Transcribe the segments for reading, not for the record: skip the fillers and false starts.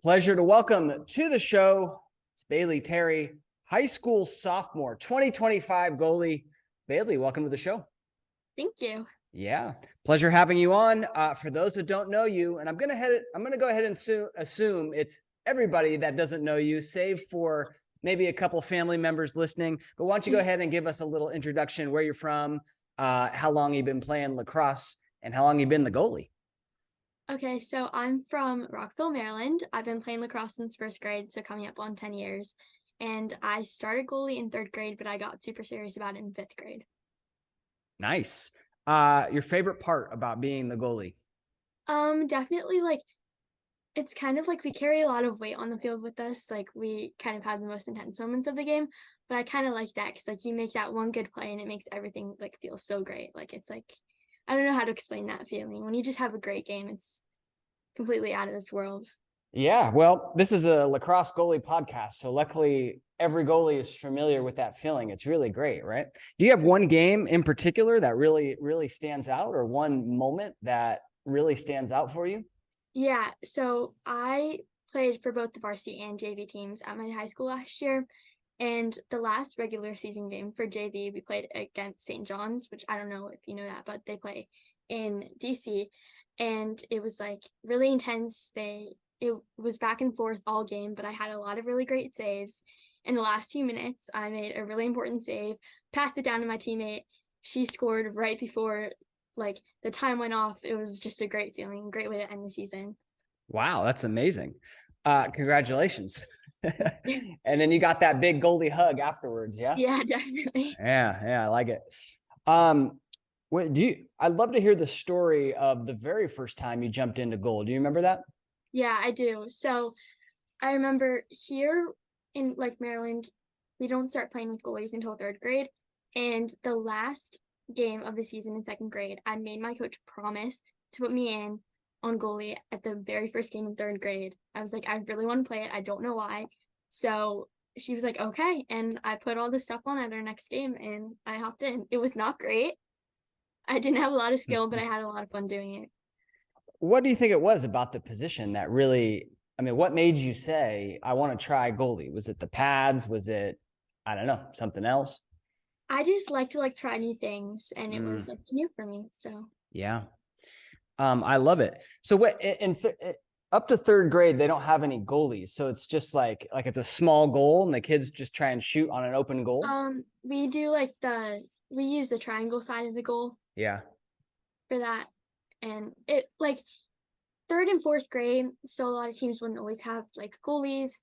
Pleasure to welcome to the show. It's Bailey Terry, high school sophomore, 2025 goalie. Bailey, welcome to the show. Thank you. Yeah, pleasure having you on. For those that don't know you, and I'm gonna go ahead and assume it's everybody that doesn't know you, save for maybe a couple family members listening. But why don't you go ahead and give us a little introduction, where you're from, how long you've been playing lacrosse, and how long you've been the goalie. Okay, so I'm from Rockville, Maryland. I've been playing lacrosse since first grade, so coming up on 10 years. And I started goalie in third grade, but I got super serious about it in fifth grade. Nice. Your favorite part about being the goalie? Definitely it's kind of like we carry a lot of weight on the field with us. Like we kind of have the most intense moments of the game, but I kind of like that because you make that one good play and it makes everything feel so great. I don't know how to explain that feeling. When you just have a great game, it's completely out of this world. Yeah, well, this is a lacrosse goalie podcast, so luckily every goalie is familiar with that feeling. It's really great, right? Do you have one game in particular that really stands out, or one moment that really stands out for you? Yeah, so I played for both the varsity and JV teams at my high school last year. And the last regular season game for JV, we played against St. John's, which I don't know if you know that, but they play in DC. And it was really intense. It was back and forth all game, but I had a lot of really great saves. In the last few minutes, I made a really important save, passed it down to my teammate. She scored right before the time went off. It was just a great feeling, great way to end the season. Wow, that's amazing. Congratulations. And then you got that big goalie hug afterwards, yeah? Yeah, definitely. Yeah, I like it. I'd love to hear the story of the very first time you jumped into goal. Do you remember that? Yeah, I do. So I remember here in Maryland, we don't start playing with goalies until third grade. And the last game of the season in second grade, I made my coach promise to put me in on goalie at the very first game in third grade. I was like, I really want to play it. I don't know why. So she was like, okay. And I put all the stuff on at our next game and I hopped in. It was not great. I didn't have a lot of skill, but I had a lot of fun doing it. What do you think it was about the position that really, I mean, what made you say, I want to try goalie? Was it the pads? Was it, I don't know, something else? I just like to try new things, and it was something new for me. So Yeah. I love it. So up to third grade, they don't have any goalies. So it's just like it's a small goal and the kids just try and shoot on an open goal. we do we use the triangle side of the goal Yeah. for that, and it third and fourth grade. So a lot of teams wouldn't always have goalies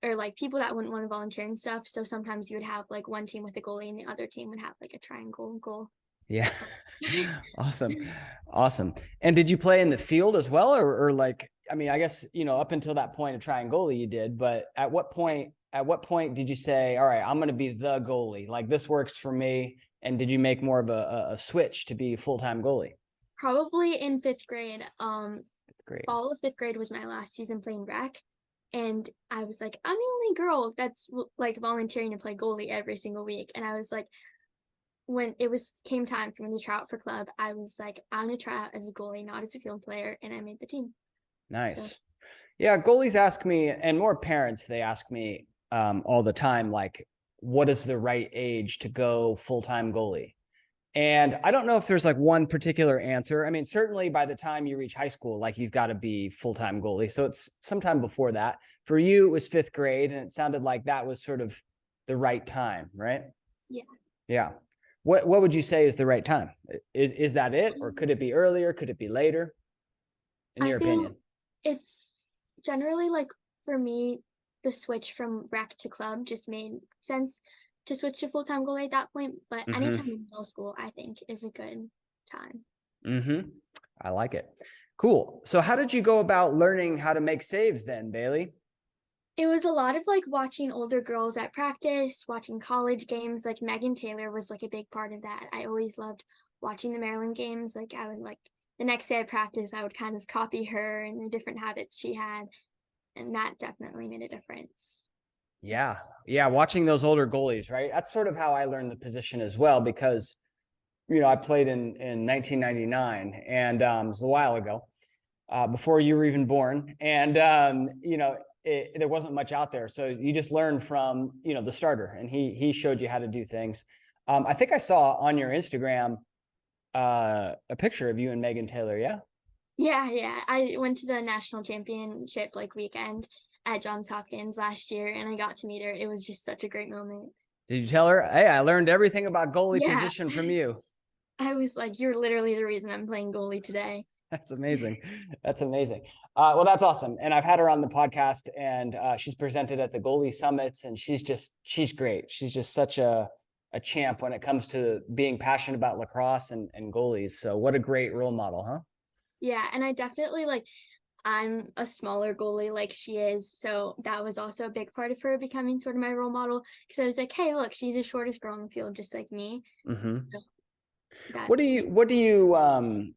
or people that wouldn't want to volunteer and stuff. So sometimes you would have one team with a goalie and the other team would have a triangle goal. Yeah. Awesome. And did you play in the field as well? Or I mean, I guess, up until that point of trying goalie you did, but at what point did you say, all right, I'm going to be the goalie? This works for me. And did you make more of a switch to be full-time goalie? Probably in fifth grade. Great. All of fifth grade was my last season playing rec. And I was like, I'm the only girl that's volunteering to play goalie every single week. And I was like, when came time for me to try out for club, I was like, I'm gonna try out as a goalie, not as a field player, and I made the team. Nice. So. Yeah, goalies ask me, and more parents, they ask me all the time, what is the right age to go full-time goalie? And I don't know if there's one particular answer. I mean, certainly by the time you reach high school, you've got to be full-time goalie. So it's sometime before that. For you, it was fifth grade, and it sounded like that was sort of the right time, right? Yeah. Yeah. What would you say is the right time? Is that it, or could it be earlier? Could it be later? In your opinion? It's generally for me, the switch from rec to club just made sense to switch to full-time goalie at that point. But anytime in middle school, I think, is a good time. I like it. Cool. So how did you go about learning how to make saves then, Bailey? It was a lot of watching older girls at practice, watching college games. Megan Taylor was a big part of that. I always loved watching the Maryland games. I would the next day of practice, I would kind of copy her and the different habits she had. And that definitely made a difference. Yeah. Watching those older goalies, right? That's sort of how I learned the position as well, because, I played in 1999 and it was a while ago. before you were even born. And, there wasn't much out there. So you just learned from, the starter, and he showed you how to do things. I think I saw on your Instagram a picture of you and Megan Taylor. Yeah. Yeah. I went to the national championship like weekend at Johns Hopkins last year, and I got to meet her. It was just such a great moment. Did you tell her, hey, I learned everything about goalie Yeah, position from you? I was like, you're literally the reason I'm playing goalie today. That's amazing. That's amazing. Well, that's awesome. And I've had her on the podcast, and she's presented at the goalie summits, and she's great. She's just such a champ when it comes to being passionate about lacrosse and goalies. So what a great role model, huh? Yeah, and I definitely like I'm a smaller goalie like she is, so that was also a big part of her becoming sort of my role model, because I was like, hey, look, she's the shortest girl on the field just like me. Mm-hmm. So that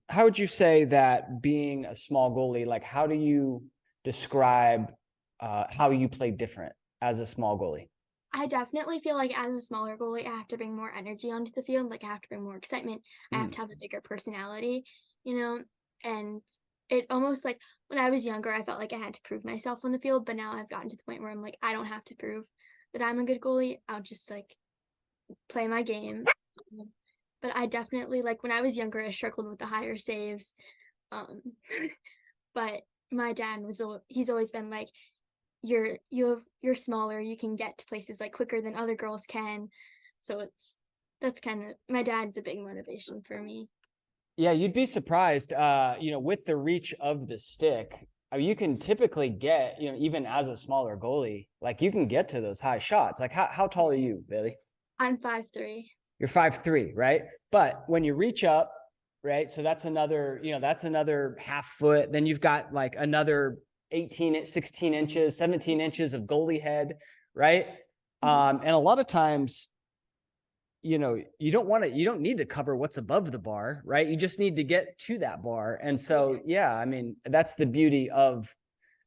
How would you say that being a small goalie, like how do you describe how you play different as a small goalie? I definitely feel like as a smaller goalie, I have to bring more energy onto the field. Like I have to bring more excitement. I have Mm. to have a bigger personality, you know, and it almost like when I was younger, I felt like I had to prove myself on the field, but now I've gotten to the point where I'm like, I don't have to prove that I'm a good goalie. I'll just like play my game. Um, But I definitely like when I was younger, I struggled with the higher saves. Um, but my dad he's always been like, you're smaller, you can get to places like quicker than other girls can. So that's kind of my dad's a big motivation for me. Yeah, you'd be surprised, with the reach of the stick, you can typically get, even as a smaller goalie, like you can get to those high shots. Like how tall are you, Bailey? I'm 5'3". You're 5'3", right? But when you reach up, right? So that's another half foot. Then you've got like another 18, 16 inches, 17 inches of goalie head, right? And a lot of times, you don't need to cover what's above the bar, right? You just need to get to that bar. And so, yeah, I mean, that's the beauty of,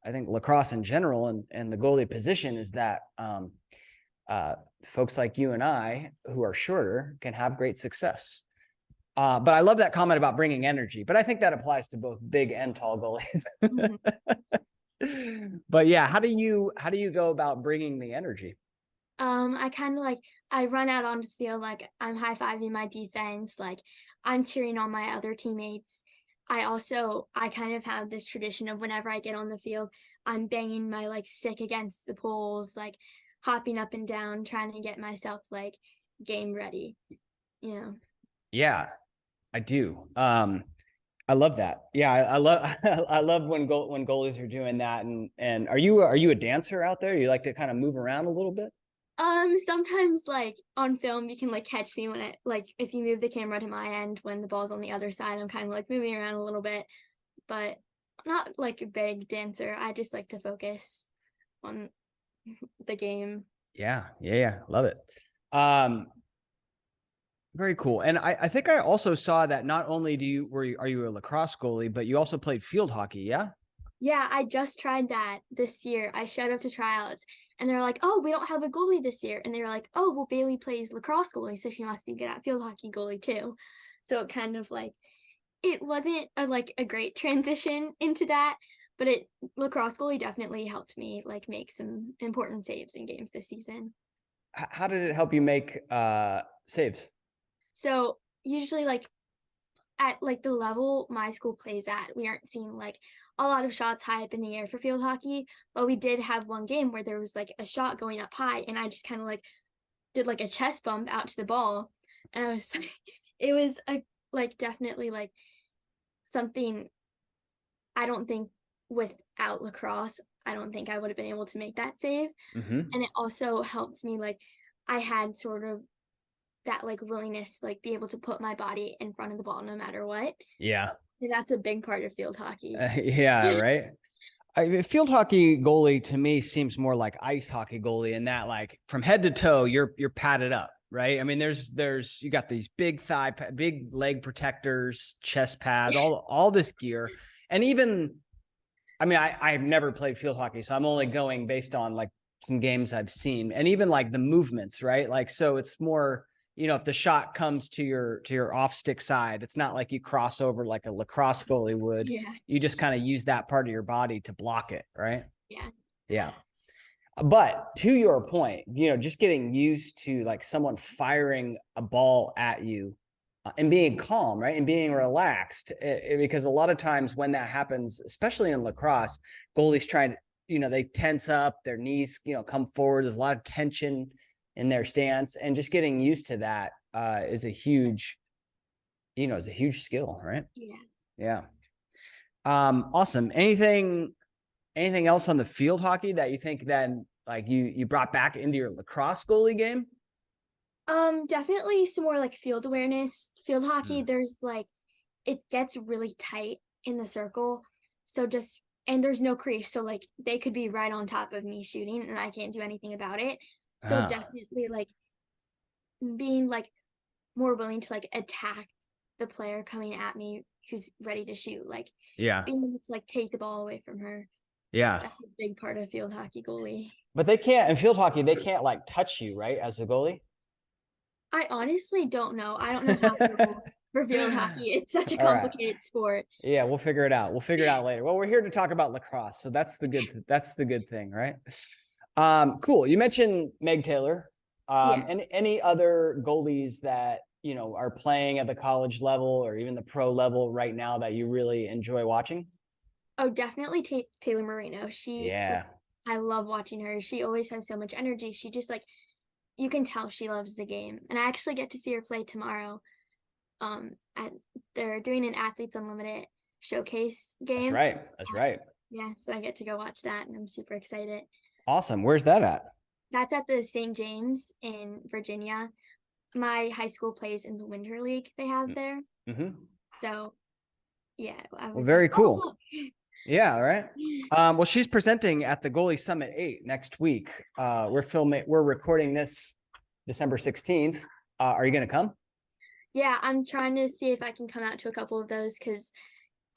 I think, lacrosse in general, and the goalie position is that folks like you and I who are shorter can have great success. But I love that comment about bringing energy, but I think that applies to both big and tall goalies. Mhm. But yeah, how do you go about bringing the energy? I kind of like I run out onto the field like I'm high-fiving my defense, like I'm cheering on my other teammates. I kind of have this tradition of whenever I get on the field, I'm banging my like stick against the poles, like hopping up and down, trying to get myself like game ready, you know. Yeah, I do. I love that. Yeah, I love I love when goalies are doing that. And are you a dancer out there? You like to kind of move around a little bit? Sometimes like on film you can like catch me when I like if you move the camera to my end when the ball's on the other side, I'm kind of like moving around a little bit, but not like a big dancer. I just like to focus on the game. Yeah. Love it. Um, Very cool. And I think I also saw that not only are you a lacrosse goalie, but you also played field hockey. Yeah. Yeah, I just tried that this year. I showed up to tryouts and they're like, "Oh, we don't have a goalie this year." And they were like, "Oh, well, Bailey plays lacrosse goalie, so she must be good at field hockey goalie too." So it kind of like it wasn't a great transition into that, but it lacrosse goalie definitely helped me like make some important saves in games this season. How did it help you make saves? So usually like at like the level my school plays at, we aren't seeing like a lot of shots high up in the air for field hockey, but we did have one game where there was like a shot going up high and I just kind of like did like a chest bump out to the ball, and I was it was a like definitely like something I don't think without lacrosse, I don't think I would have been able to make that save. Mm-hmm. And it also helped me like I had sort of that like willingness to like be able to put my body in front of the ball no matter what. Yeah. And that's a big part of field hockey. Yeah. Right. Field hockey goalie to me seems more like ice hockey goalie in that, like, from head to toe, you're padded up, right? I mean, you got these big leg protectors, chest pads, all this gear, and even, I mean, I've never played field hockey, so I'm only going based on like some games I've seen, and even like the movements, right? Like, so it's more, if the shot comes to your off stick side, it's not like you cross over like a lacrosse goalie would. Yeah. You just kind of use that part of your body to block it, right? Yeah. Yeah. But to your point, just getting used to like someone firing a ball at you and being calm, right? And being relaxed, because a lot of times when that happens, especially in lacrosse, goalies try to, they tense up, their knees, come forward. There's a lot of tension in their stance, and just getting used to that is a huge skill, right? Yeah. Yeah. Awesome. Anything else on the field hockey that you think then like you brought back into your lacrosse goalie game? Definitely some more like field awareness. Field hockey, there's like it gets really tight in the circle. So and there's no crease. So like they could be right on top of me shooting and I can't do anything about it. So definitely like being like more willing to like attack the player coming at me who's ready to shoot. Like Yeah. being able to like take the ball away from her. Yeah. That's a big part of field hockey goalie. But they can't, in field hockey, they can't like touch you, right? As a goalie. I honestly don't know. I don't know how the rules for field hockey. It's such a complicated sport. Yeah, we'll figure it out. We'll figure it out later. Well, we're here to talk about lacrosse, so that's the good thing, right? Cool. You mentioned Meg Taylor. And any other goalies that are playing at the college level or even the pro level right now that you really enjoy watching? Oh, definitely Taylor Moreno. Yeah. I love watching her. She always has so much energy. She just like you can tell she loves the game. And I actually get to see her play tomorrow. They're doing an Athletes Unlimited showcase game. That's right. Yeah, so I get to go watch that, and I'm super excited. Awesome. Where's that at? That's at the St. James in Virginia. My high school plays in the Winter League they have there. Mm-hmm. So, yeah. Well, very cool. Yeah, right. Well, she's presenting at the Goalie Summit 8 next week. We're recording this December 16th. Are you going to come? Yeah, I'm trying to see if I can come out to a couple of those because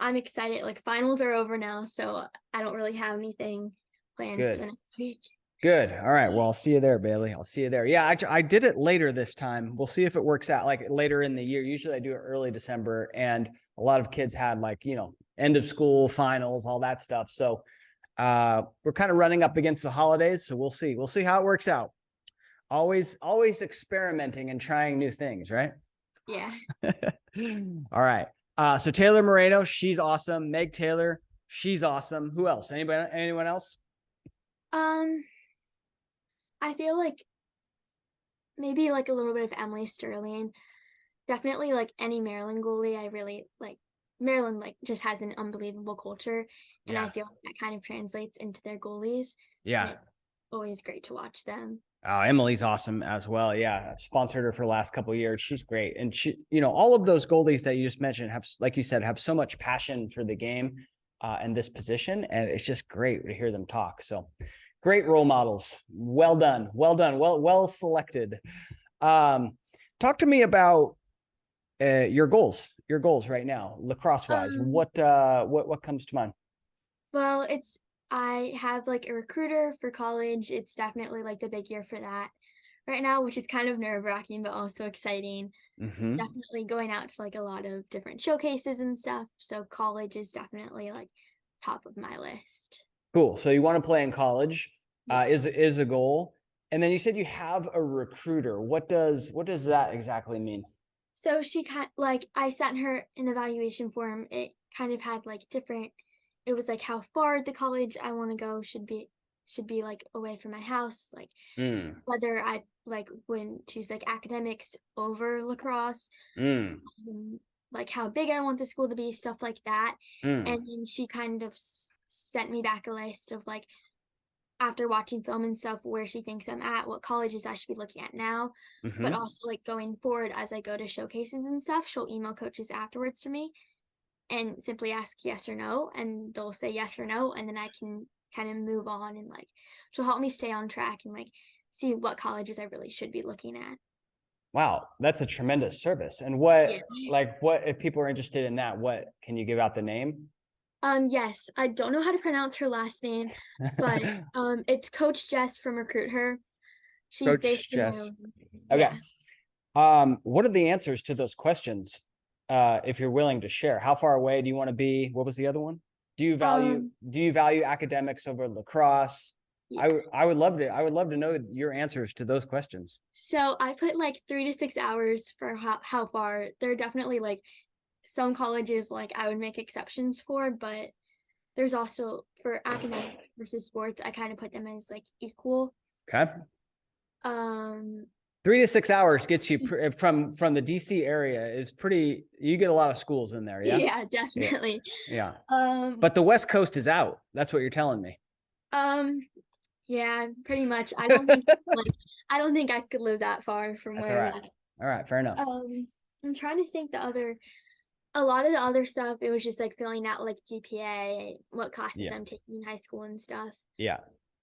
I'm excited. Like finals are over now, so I don't really have anything planned for the next week. Good. All right. Well, I'll see you there, Bailey. I'll see you there. Yeah, I did it later this time. We'll see if it works out like later in the year. Usually I do it early December, and a lot of kids had like, end of school finals, all that stuff. So we're kind of running up against the holidays. So we'll see. We'll see how it works out. Always experimenting and trying new things, right? Yeah. All right. So Taylor Moreno, she's awesome. Meg Taylor, she's awesome. Who else? Anyone else? I feel like maybe like a little bit of Emily Sterling. Definitely like any Maryland goalie. I really like Maryland like just has an unbelievable culture. And I feel like that kind of translates into their goalies. Yeah. It's always great to watch them. Oh, Emily's awesome as well. Yeah. I've sponsored her for the last couple of years. She's great. And she, all of those goalies that you just mentioned have, like you said, have so much passion for the game and this position. And it's just great to hear them talk. So great role models. Well done. Well selected. Talk to me about your goals right now, lacrosse wise. What comes to mind? Well, I have like a recruiter for college. It's definitely like the big year for that right now, which is kind of nerve-wracking, but also exciting. Mm-hmm. Definitely going out to like a lot of different showcases and stuff. So college is definitely like top of my list. Cool. So you want to play in college is a goal. And then you said you have a recruiter. What does that exactly mean? So I sent her an evaluation form. It kind of had like it was like how far the college I want to go should be like away from my house, like whether I like wouldn't choose like academics over lacrosse, like how big I want the school to be, stuff like that. And then she kind of sent me back a list of like after watching film and stuff where she thinks I'm at, what colleges I should be looking at now, but also like going forward as I go to showcases and stuff, she'll email coaches afterwards to me and simply ask yes or no, and they'll say yes or no, and then I can kind of move on and like she'll help me stay on track and like see what colleges I really should be looking at. Wow, that's a tremendous service. And what if people are interested in that, what can you give out the name? Yes, I don't know how to pronounce her last name, but it's Coach Jess from Recruit Her. She's Coach based Jess. in Maryland. Okay. Yeah. What are the answers to those questions? If you're willing to share, how far away do you want to be? What was the other one? Do you value academics over lacrosse? Yeah. I would love to know your answers to those questions. So I put like 3 to 6 hours for how far. There are definitely like some colleges like I would make exceptions for, but there's also for academic versus sports, I kind of put them as like equal. Okay. Um 3 to 6 hours gets you from the DC area is pretty, you get a lot of schools in there. Yeah. yeah, definitely. Yeah. Um But the West Coast is out. That's what you're telling me. um yeah, pretty much. I don't think I could live that far from That's all where I'm right. at. All right. Fair enough. I'm trying to think a lot of the other stuff, it was just like filling out like GPA, what classes Yeah. I'm taking in high school and stuff. Yeah.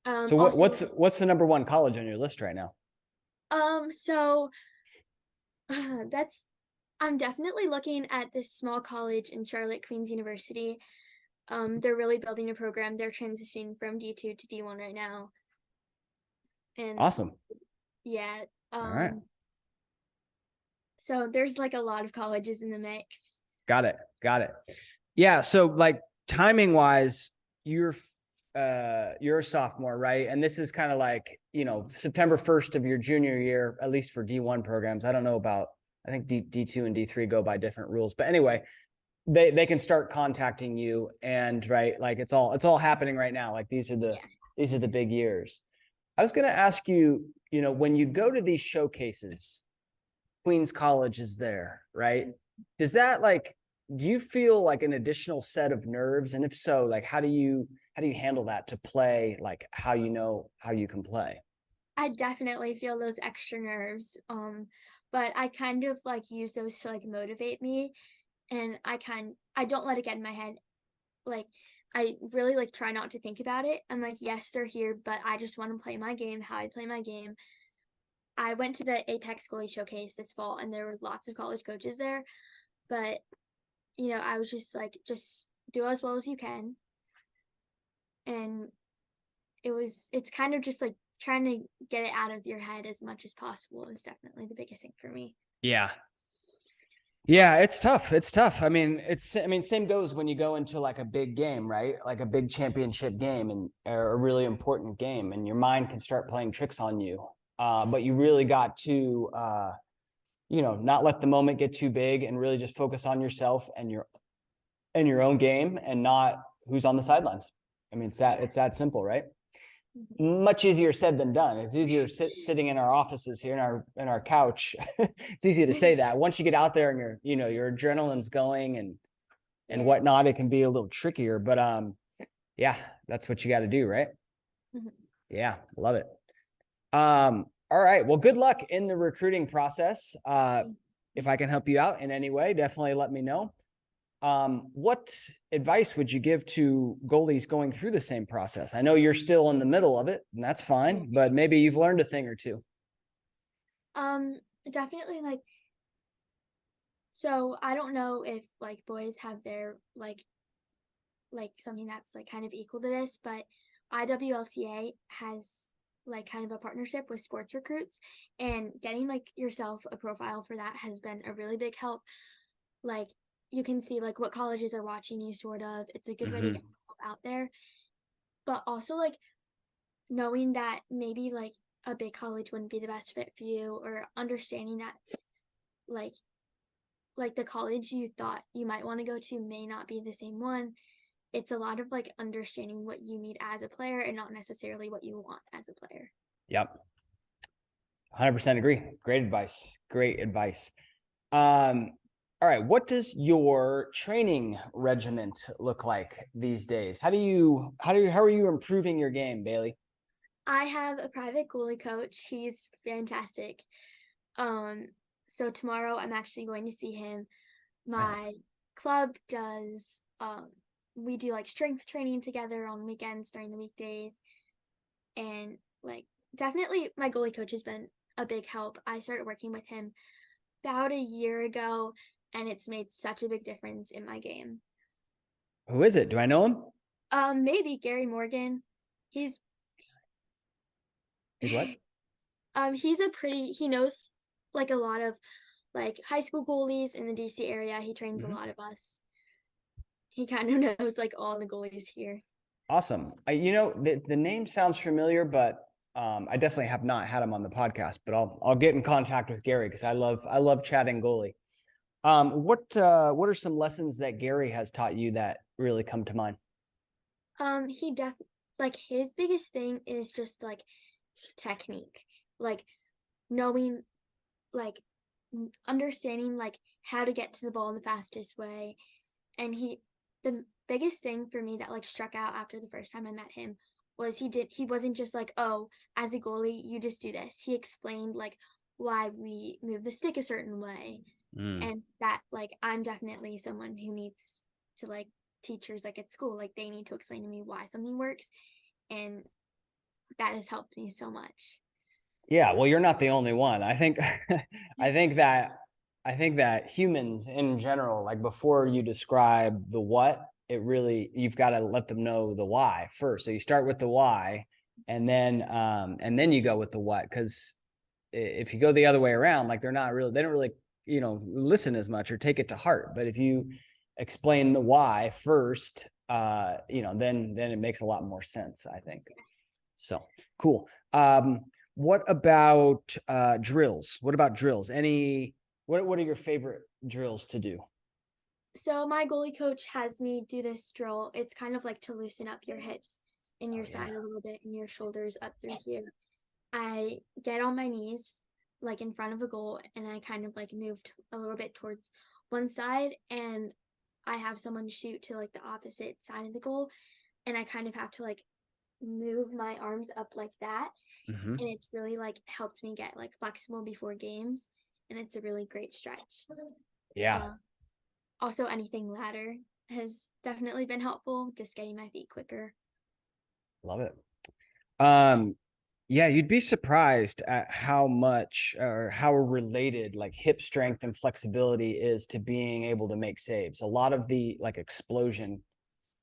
So Also, what's the number one college on your list right now? so that's I'm definitely looking at this small college in Charlotte, Queen's University. They're really building a program. They're transitioning from D2 to D1 right now. And Awesome. yeah, All right. so there's like a lot of colleges in the mix. Got it. Yeah. So like timing wise, you're a sophomore, right? And this is kind of like, September 1st of your junior year, at least for D1 programs. I don't know about, I think D2 and D3 go by different rules, but anyway, they can start contacting you, and right, like it's all happening right now. Like these are the big years. I was going to ask you, when you go to these showcases, Queens College is there, right? Does that do you feel like an additional set of nerves? And if so, like how do you handle that to play, like how you can play? I definitely feel those extra nerves. But I kind of like use those to like motivate me, and I don't let it get in my head. Like I really like try not to think about it. I'm like, yes, they're here, but I just want to play my game, how I play my game. I went to the Apex Goalie Showcase this fall, and there was lots of college coaches there, but I was just like, just do as well as you can. And it's kind of just like trying to get it out of your head as much as possible is definitely the biggest thing for me. Yeah. Yeah, it's tough. I mean, same goes when you go into like a big game, right? Like a big championship game and or a really important game, and your mind can start playing tricks on you. But you really got to, not let the moment get too big and really just focus on yourself and your own game and not who's on the sidelines. I mean, it's that simple, right? Much easier said than done. It's easier sitting in our offices here in our couch. It's easy to say that. Once you get out there and your adrenaline's going and whatnot, it can be a little trickier. But yeah, that's what you got to do, right? Mhm. Yeah, love it. All right. Well, good luck in the recruiting process. If I can help you out in any way, definitely let me know. What advice would you give to goalies going through the same process? I know you're still in the middle of it, and that's fine, but maybe you've learned a thing or two. Definitely so I don't know if like boys have their like something that's like kind of equal to this, but IWLCA has like kind of a partnership with sports recruits, and getting like yourself a profile for that has been a really big help. Like you can see like what colleges are watching you sort of. It's a good way to get help out there. But also like knowing that maybe like a big college wouldn't be the best fit for you, or understanding that like the college you thought you might want to go to may not be the same one. It's a lot of like understanding what you need as a player and not necessarily what you want as a player. Yep. 100% agree. Great advice. All right. What does your training regiment look like these days? How are you improving your game, Bailey? I have a private goalie coach. He's fantastic. Um, so tomorrow I'm actually going to see him. My club does we do like strength training together on weekends during the weekdays, and like definitely my goalie coach has been a big help. I started working with him about a year ago, and it's made such a big difference in my game. Who is it? Do I know him? Maybe Gary Morgan. He's what? He's he knows like a lot of like high school goalies in the DC area. He trains a Mhm. lot of us. He kind of knows like all the goalies here. Awesome. The name sounds familiar, but I definitely have not had him on the podcast. But I'll get in contact with Gary because I love chatting goalie. What are some lessons that Gary has taught you that really come to mind? He def like his biggest thing is just like technique, like knowing, like understanding like how to get to the ball in the fastest way. And the biggest thing for me that like struck out after the first time I met him was he wasn't just like, oh, as a goalie you just do this. He explained like why we move the stick a certain way, Mm. and that like I'm definitely someone who needs to like teachers like at school, like they need to explain to me why something works, and that has helped me so much. Yeah, well, you're not the only one. I think I think that I think that humans in general, like before you describe the what, you've got to let them know the why first. So you start with the why and then you go with the what. Because if you go the other way around, like they don't really, listen as much or take it to heart. But if you explain the why first, then it makes a lot more sense, I think. So cool. What about drills? What about drills? What are your favorite drills to do? So my goalie coach has me do this drill. It's kind of like to loosen up your hips and Oh your yeah. side a little bit and your shoulders up through here. I get on my knees like in front of a goal, and I kind of like moved a little bit towards one side, and I have someone shoot to like the opposite side of the goal, and I kind of have to like move my arms up like that, Mm-hmm. and it's really like helped me get like flexible before games, and it's a really great stretch. Yeah. Uh, Also, anything ladder has definitely been helpful, just getting my feet quicker. Love it. Um, yeah, you'd be surprised at how much or how related like hip strength and flexibility is to being able to make saves. A lot of the like explosion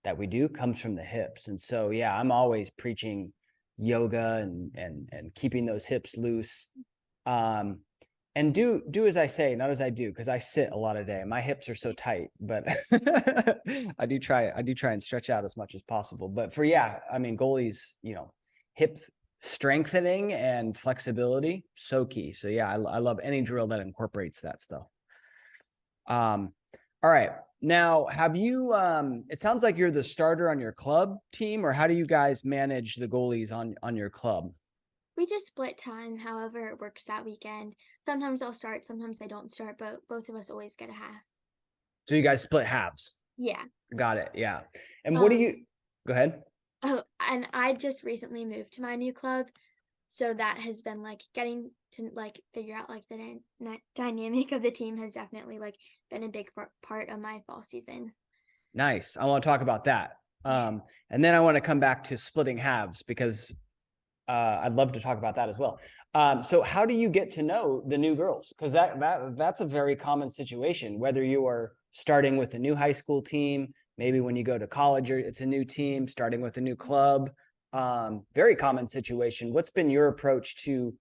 that we do comes from the hips. And so yeah, I'm always preaching yoga and keeping those hips loose. Um, and do as I say, not as I do, because I sit a lot of day. My hips are so tight, but I do try and stretch out as much as possible. But yeah, I mean, goalies, hip strengthening and flexibility, so key. So yeah, I love any drill that incorporates that stuff. Um, all right. Now, have you it sounds like you're the starter on your club team, or how do you guys manage the goalies on your club? We just split time however it works that weekend. Sometimes I'll start, sometimes I don't start, but both of us always get a half. So you guys split halves. Yeah. Got it. Yeah. And what do Um, you go ahead? oh, and I just recently moved to my new club, so that has been like getting to like figure out like the dynamic of the team has definitely like been a big part of my fall season. Nice. I want to talk about that. And then I want to come back to splitting halves because I'd love to talk about that as well. So how do you get to know the new girls? Because that's a very common situation, whether you are starting with a new high school team, maybe when you go to college, it's a new team, starting with a new club. Very common situation. What's been your approach to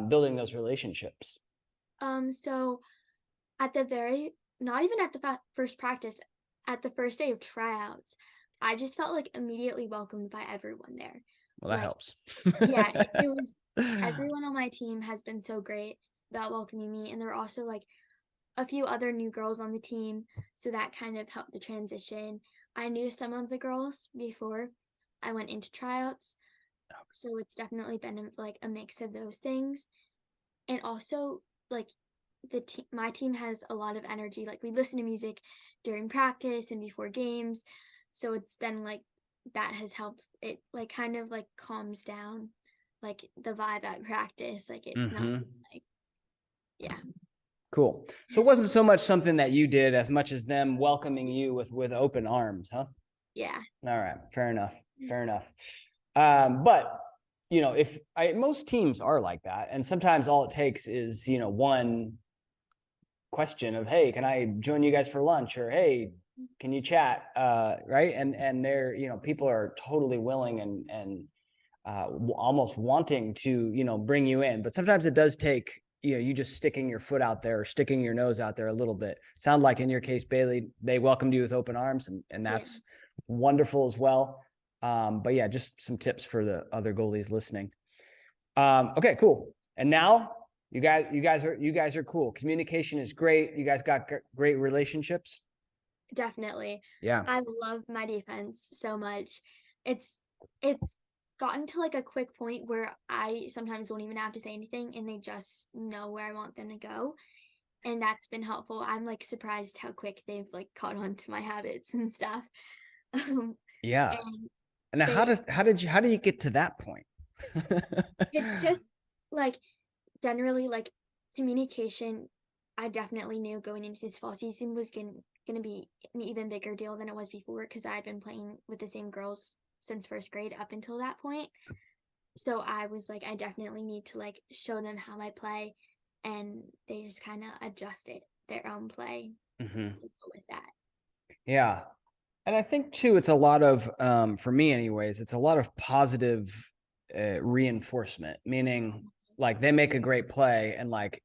building those relationships? So at the very, not even at the first practice, at the first day of tryouts, I just felt like immediately welcomed by everyone there. Well, that Like, helps. yeah, it was everyone on my team has been so great about welcoming me. And there were also like a few other new girls on the team. So that kind of helped the transition. I knew some of the girls before I went into tryouts. So it's definitely been like a mix of those things. And also, like, my team has a lot of energy. Like, we listen to music during practice and before games. So it's been like that has helped it like kind of like calms down like the vibe at practice. Like it's not Mm-hmm. just like, yeah. Cool. So it wasn't so much something that you did as much as them welcoming you with open arms, huh? Yeah. All right, fair enough. Fair enough. But if most teams are like that, and sometimes all it takes is one question of, hey, can I join you guys for lunch, or hey, can you chat, right? And they're people are totally willing and almost wanting to bring you in, but sometimes it does take you just sticking your foot out there or sticking your nose out there a little bit. Sound like in your case, Bailey, they welcomed you with open arms, and that's wonderful as well. But yeah, just some tips for the other goalies listening. Okay, cool. And now you guys are cool. Communication is great. You guys got great relationships. Definitely. Yeah. I love my defense so much. It's gotten to like a quick point where I sometimes don't even have to say anything and they just know where I want them to go. And that's been helpful. I'm like surprised how quick they've like caught on to my habits and stuff. Yeah. And how do you get to that point? It's just like generally like communication. I definitely knew going into this fall season was gonna be an even bigger deal than it was before because I had been playing with the same girls since first grade up until that point. So I was like, I definitely need to like show them how I play, and they just kind of adjusted their own play to go with that. Yeah. And I think too, it's a lot of, for me anyways, it's a lot of positive reinforcement, meaning like they make a great play and like,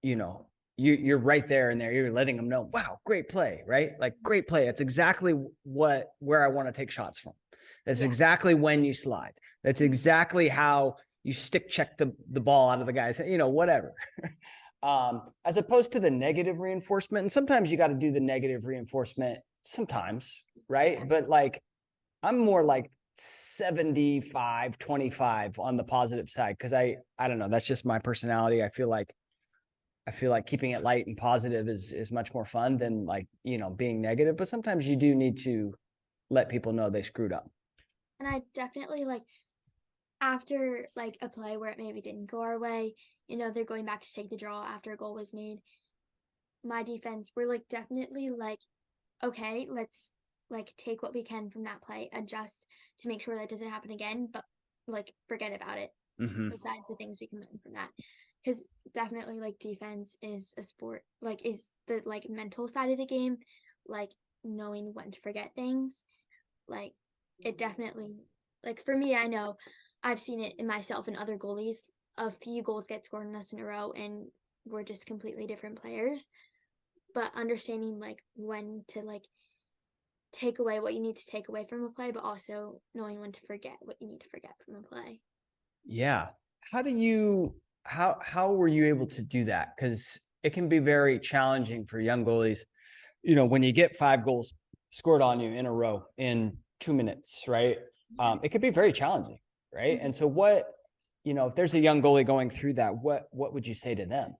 you're right there and there, you're letting them know, wow, great play, right? Like great play. It's exactly where I want to take shots from. That's exactly when you slide. That's exactly how you stick check the ball out of the guys, whatever. As opposed to the negative reinforcement. And sometimes you got to do the negative reinforcement sometimes, right? But like, I'm more like 75-25 on the positive side. Cause I don't know. That's just my personality. I feel like keeping it light and positive is much more fun than like, being negative, but sometimes you do need to let people know they screwed up. And I definitely like after like a play where it maybe didn't go our way, they're going back to take the draw after a goal was made. My defense, we're like definitely like, okay, let's like take what we can from that play, adjust to make sure that doesn't happen again, but like forget about it. Besides the things we can learn from that. Because definitely like defense is a sport, like is the like mental side of the game, like knowing when to forget things. Like it definitely, like for me, I know I've seen it in myself and other goalies. A few goals get scored on us in a row and we're just completely different players. But understanding like when to like take away what you need to take away from a play, but also knowing when to forget what you need to forget from a play. Yeah. How were you able to do that? Because it can be very challenging for young goalies, when you get 5 goals scored on you in a row in 2 minutes, right? It could be very challenging, right? And so what, if there's a young goalie going through that, what would you say to them?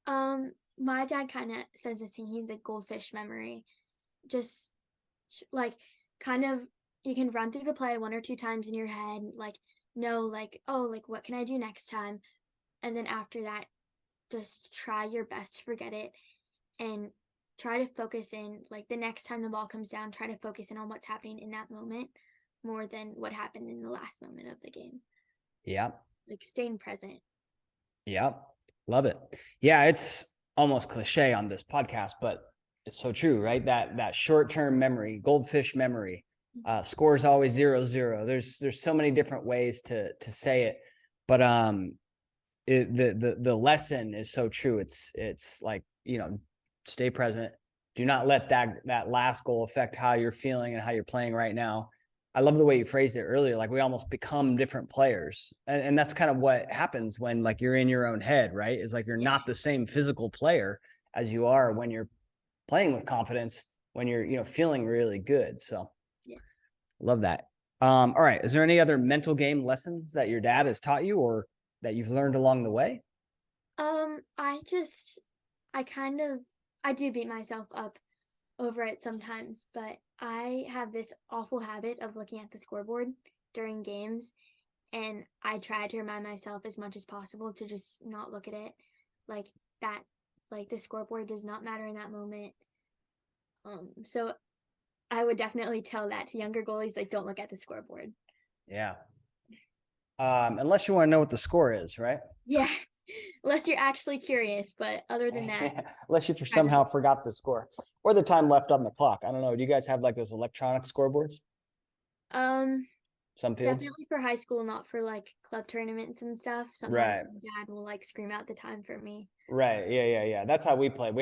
My dad kind of says this thing. He's a goldfish memory. Just like kind of you can run through the play 1 or 2 times in your head, like know like, oh, like what can I do next time? And then after that, just try your best to forget it and try to focus in like the next time the ball comes down, try to focus in on what's happening in that moment more than what happened in the last moment of the game. Yeah. Like staying present. Yeah. Love it. Yeah. It's almost cliche on this podcast, but it's so true, right? That short-term memory, goldfish memory, score is always 0-0. There's so many different ways to say it, but the lesson is so true. It's like, stay present. Do not let that last goal affect how you're feeling and how you're playing right now. I love the way you phrased it earlier. Like we almost become different players. And that's kind of what happens when like you're in your own head, right? It's like you're not the same physical player as you are when you're playing with confidence, when you're, feeling really good. So love that. All right. Is there any other mental game lessons that your dad has taught you or that you've learned along the way? I do beat myself up over it sometimes, but I have this awful habit of looking at the scoreboard during games, and I try to remind myself as much as possible to just not look at it like that, like the scoreboard does not matter in that moment. So I would definitely tell that to younger goalies, like don't look at the scoreboard. Yeah. Unless you want to know what the score is, right? Yeah. Unless you're actually curious, but other than that, unless you somehow forgot the score or the time left on the clock. I don't know. Do you guys have like those electronic scoreboards? some fields. Definitely for high school, not for like club tournaments and stuff. Sometimes Right. my dad will like scream out the time for me. Right. Yeah. That's how we played.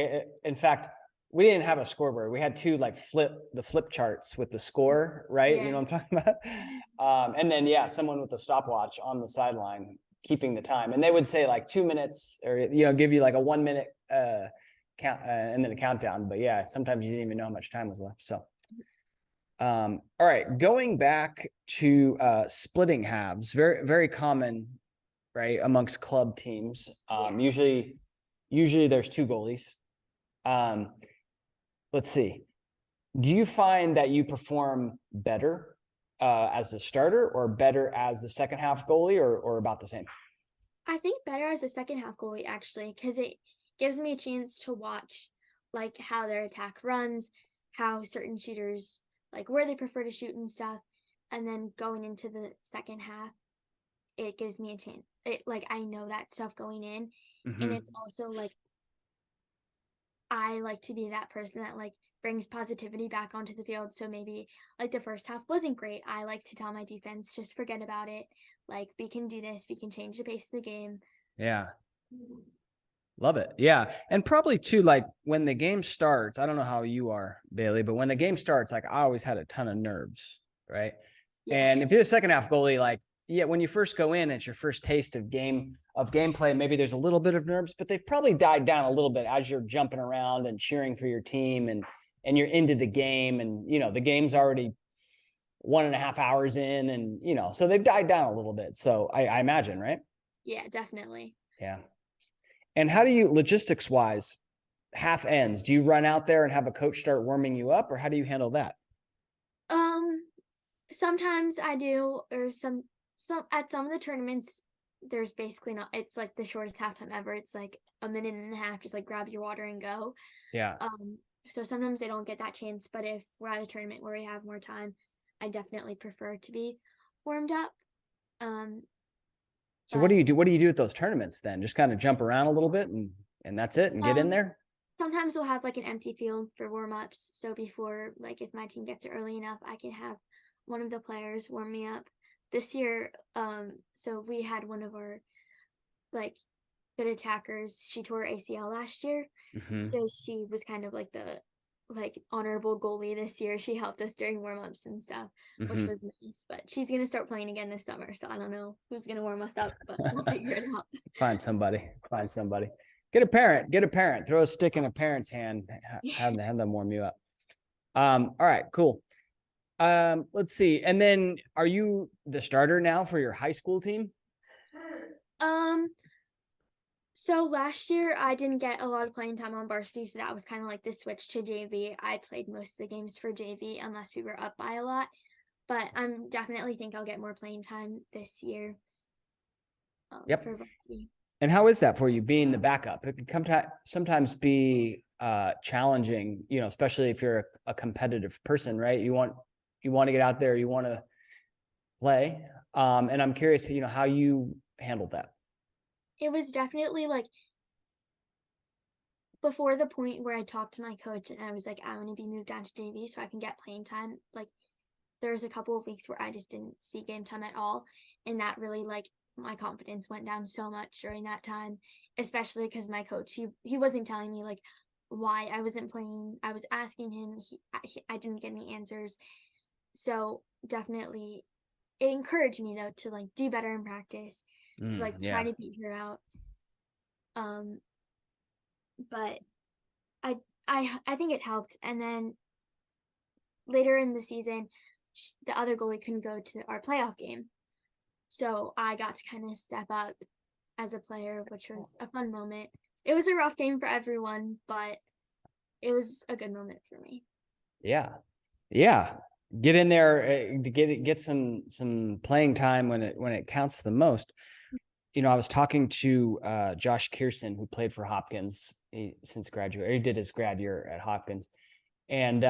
In fact, we didn't have a scoreboard. We had two like flip charts with the score, right? You Yeah. know what I'm talking about? And then yeah, someone with a stopwatch on the sideline keeping the time. And they would say like 2 minutes, or give you like a 1 minute count and then a countdown. But yeah, sometimes you didn't even know how much time was left. So all right, going back to splitting halves, very, very common, right, amongst club teams. Usually there's two goalies. Let's see. Do you find that you perform better as the starter or better as the second half goalie, or about the same? I think better as a second half goalie actually, because it gives me a chance to watch like how their attack runs, how certain shooters like where they prefer to shoot and stuff. And then going into the second half, it gives me a chance. It like I know that stuff going in. And it's also like I like to be that person that like brings positivity back onto the field. So maybe like the first half wasn't great. I like to tell my defense, just forget about it. Like we can do this. We can change the pace of the game. Yeah. Love it. Yeah. And probably too, like when the game starts, I don't know how you are, Bailey, but when the game starts, like I always had a ton of nerves, right? Yeah. And if you're the second half goalie, like, yeah, when you first go in, it's your first taste of gameplay. Maybe there's a little bit of nerves, but they've probably died down a little bit as you're jumping around and cheering for your team, and you're into the game, and the game's already 1.5 hours in, and so they've died down a little bit. So I imagine, right? Yeah, definitely. Yeah. And how do you, logistics wise, half ends? Do you run out there and have a coach start warming you up, or how do you handle that? Um, Sometimes I do, or some at some of the tournaments, there's basically not. It's like the shortest halftime ever. It's like a minute and a half. Just like grab your water and go. Yeah. So sometimes I don't get that chance. But if we're at a tournament where we have more time, I definitely prefer to be warmed up. Um, So what do but you do? What do you do at those tournaments then? Just kind of jump around a little bit and that's it, and get in um, there? sometimes we'll have like an empty field for warm ups. So before, like if my team gets it early enough, I can have one of the players warm me up. This year, so we had one of our like good attackers. She tore her ACL last year, so she was kind of like the like honorable goalie this year. She helped us during warm ups and stuff, which was nice. But she's gonna start playing again this summer, so I don't know who's gonna warm us up, but we'll figure it out. Find somebody. Find somebody. Get a parent. Get a parent. Throw a stick in a parent's hand. Have them warm you up. All right, cool. Let's see. And then are you the starter now for your high school team? Um, so last year I didn't get a lot of playing time on varsity, so that was kind of like the switch to JV. I played most of the games for JV unless we were up by a lot, but I'm definitely think I'll get more playing time this year. Yep. For varsity. And how is that for you, being the backup? It can sometimes be challenging, especially if you're a competitive person, right? You want to get out there, you want to play. And I'm curious, how you handled that. It was definitely like before the point where I talked to my coach and I was like, I want to be moved down to JV so I can get playing time. Like there was a couple of weeks where I just didn't see game time at all. And that really like my confidence went down so much during that time, especially because my coach, he wasn't telling me like why I wasn't playing. I was asking him, I didn't get any answers. So definitely it encouraged me though to like do better in practice, to like try to beat her out. But I think it helped. And then later in the season, the other goalie couldn't go to our playoff game, so I got to kind of step up as a player, which was a fun moment. It was a rough game for everyone, but it was a good moment for me. Yeah. Get in there, to get some playing time when it counts the most. I was talking to Josh Kearson, who played for Hopkins since graduate. He did his grad year at Hopkins, and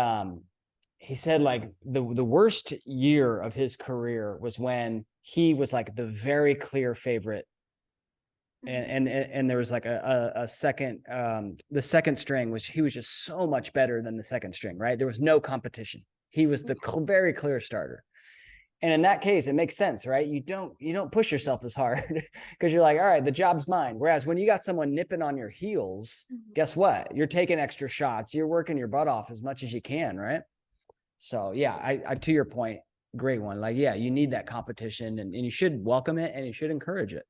he said like the worst year of his career was when he was like the very clear favorite, and there was like a second, the second string, which he was just so much better than the second string, right? There was no competition. He was the very clear starter. And in that case, it makes sense, right? You don't push yourself as hard because you're like, all right, the job's mine. Whereas when you got someone nipping on your heels, guess what? You're taking extra shots. You're working your butt off as much as you can, right? So yeah, I to your point, great one. Like, yeah, you need that competition and you should welcome it and you should encourage it.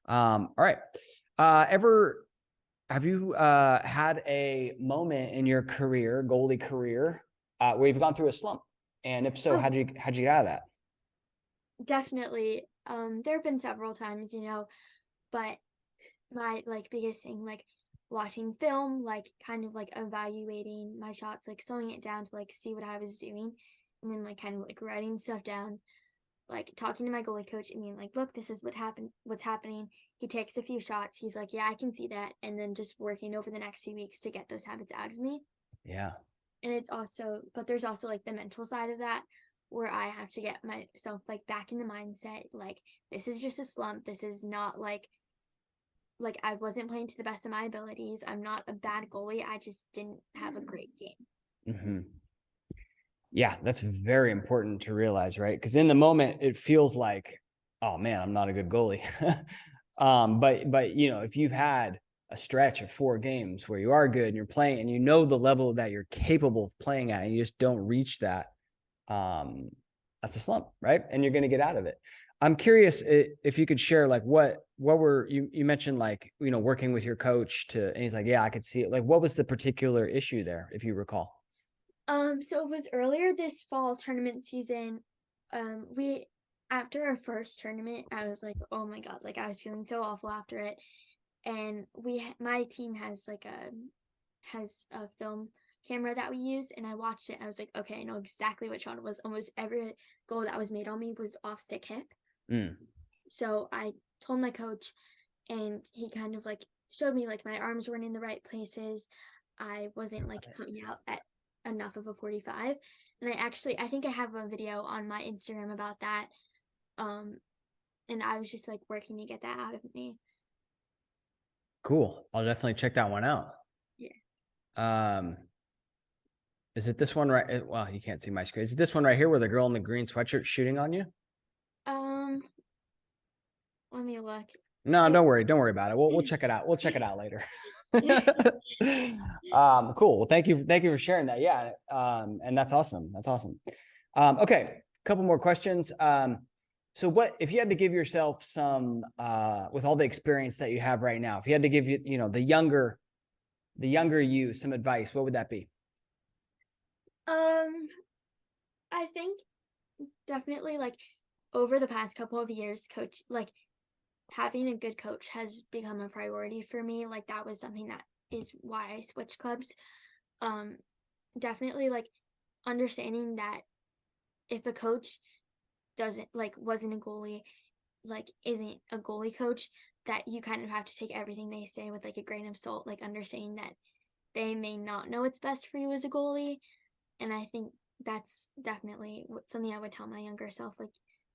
All right. Ever have you had a moment in your career, goalie career, where you've gone through a slump? And if so, Oh, how'd you get out of that? definitely. There have been several times, but my like biggest thing, like watching film, like kind of like evaluating my shots, like slowing it down to like see what I was doing, and then like kind of like writing stuff down, like talking to my goalie coach and being like, look, this is what's happening. He takes a few shots. He's like, yeah, I can see that. And then just working over the next few weeks to get those habits out of me. Yeah. And but there's also like the mental side of that where I have to get myself like back in the mindset, like, this is just a slump. This is not like I wasn't playing to the best of my abilities. I'm not a bad goalie. I just didn't have a great game. Mm-hmm. Yeah, that's very important to realize, right? Because in the moment, it feels like, oh man, I'm not a good goalie. But if you've had a stretch of 4 games where you are good and you're playing and you know the level that you're capable of playing at, and you just don't reach that, that's a slump, right? And you're going to get out of it. I'm curious if you could share, like, what were you mentioned, like, working with your coach and he's like, yeah, I could see it. Like, what was the particular issue there, if you recall? So it was earlier this fall tournament season. We After our first tournament, I was like, oh my God, like I was feeling so awful after it. And my team has a film camera that we use, and I watched it. I was like, okay, I know exactly what shot it was. Almost every goal that was made on me was off stick hip. So I told my coach, and he kind of like showed me like my arms weren't in the right places. I wasn't like coming out at enough of a 45. And I think I have a video on my Instagram about that. And I was just like working to get that out of me. Cool. I'll definitely check that one out. Yeah. Is it this one right? Well, you can't see my screen. Is it this one right here where the girl in the green sweatshirt shooting on you? Um, Let me look. No, It, don't worry. Don't worry about it. We'll check it out. We'll check it out later. Cool. Well, thank you for sharing that. Yeah. And that's awesome. That's awesome. Okay. A couple more questions. So what, if you had to give yourself some, with all the experience that you have right now, if you had to give the younger you some advice, what would that be? I think definitely like over the past couple of years, coach, like having a good coach has become a priority for me. Like that was something that is why I switched clubs. Um, Definitely like understanding that if a coach wasn't a goalie, like isn't a goalie coach, that you kind of have to take everything they say with like a grain of salt, like understanding that they may not know what's best for you as a goalie. And I think that's definitely something I would tell my younger self. Like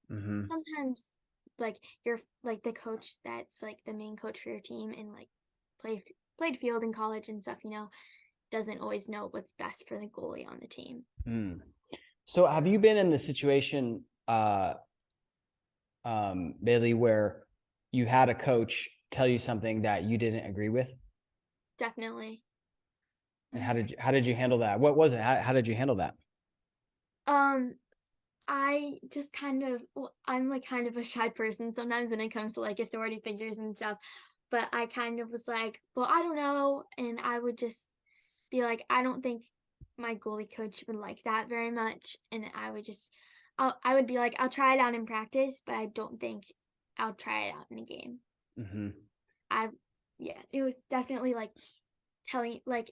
sometimes like you're like the coach that's like the main coach for your team and like played field in college and stuff, doesn't always know what's best for the goalie on the team. So have you been in the situation, Bailey, where you had a coach tell you something that you didn't agree with? Definitely. And how did you handle that? What was it? How did you handle that? I just I'm like kind of a shy person sometimes when it comes to like authority figures and stuff. But I kind of was like, well, I don't know. And I would just be like, I don't think my goalie coach would like that very much. And I would be like, I'll try it out in practice, but I don't think I'll try it out in a game. Yeah, it was definitely like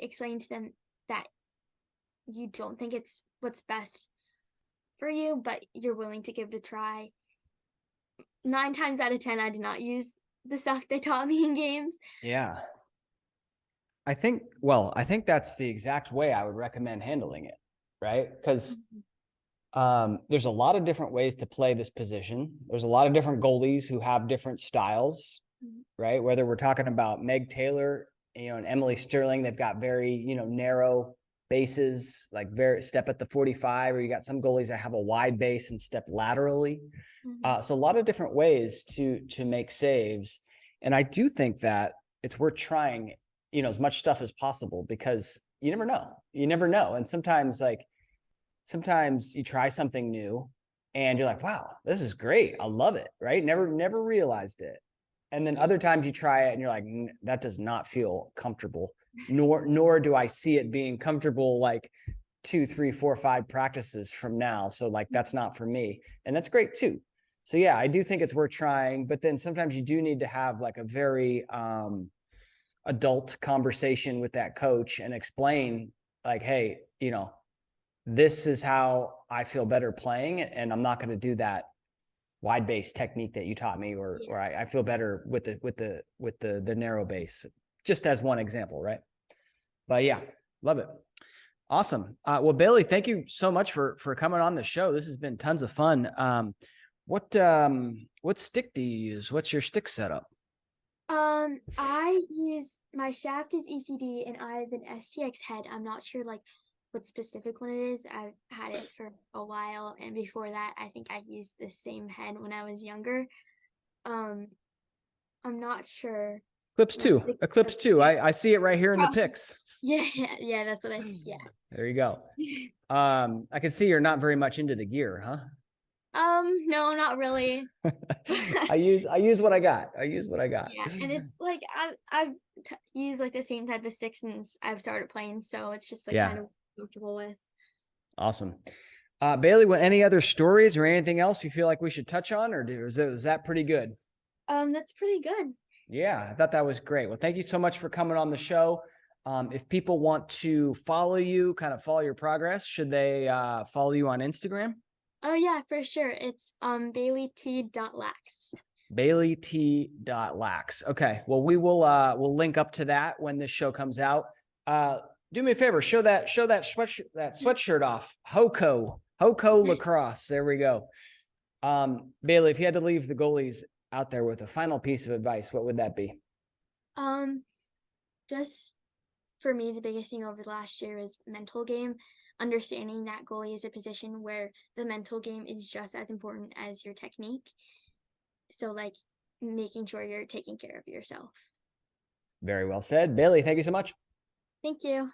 explaining to them that you don't think it's what's best for you, but you're willing to give it a try. 9 times out of 10, I did not use the stuff they taught me in games. Yeah. I think that's the exact way I would recommend handling it, right? Because there's a lot of different ways to play this position. There's a lot of different goalies who have different styles, right? Whether we're talking about Meg Taylor, and Emily Sterling, they've got very, narrow bases, like very step at the 45, or you got some goalies that have a wide base and step laterally. So a lot of different ways to make saves. And I do think that it's worth trying, as much stuff as possible, because you never know. You never know. And sometimes you try something new and you're like, wow, this is great. I love it. Right. Never realized it. And then other times you try it and you're like, that does not feel comfortable, nor do I see it being comfortable like 2, 3, 4, 5 practices from now. So like, that's not for me. And that's great too. So yeah, I do think it's worth trying, but then sometimes you do need to have like a very adult conversation with that coach and explain like, hey, this is how I feel better playing, and I'm not going to do that wide base technique that you taught me, or I feel better with the narrow base, just as one example, right? But yeah, love it. Awesome. Well, Bailey, thank you so much for coming on the show. This has been tons of fun. What stick do you use? What's your stick setup? I use, my shaft is ECD and I have an STX head. I'm not sure like what specific one it is. I've had it for a while, and before that I think I used the same head when I was younger. I'm not sure. Eclipse 2. I see it right here in the pics. Yeah, that's what There you go. I can see you're not very much into the gear, huh? No, not really. I use what I got. Yeah, and it's like I've used like the same type of stick since I've started playing, so it's just like kind of comfortable with. Awesome. Bailey, any other stories or anything else you feel like we should touch on, or is that pretty good? That's pretty good. Yeah, I thought that was great. Well, thank you so much for coming on the show. If people want to follow you, kind of follow your progress, should they follow you on Instagram? Oh yeah, for sure. It's BaileyT.lax. BaileyT.lax. Okay. Well, we'll link up to that when this show comes out. Do me a favor, show that sweatshirt off. Hoco lacrosse. There we go. Bailey, if you had to leave the goalies out there with a final piece of advice, what would that be? Just for me, the biggest thing over the last year is mental game. Understanding that goalie is a position where the mental game is just as important as your technique. So like making sure you're taking care of yourself. Very well said. Bailey, thank you so much. Thank you.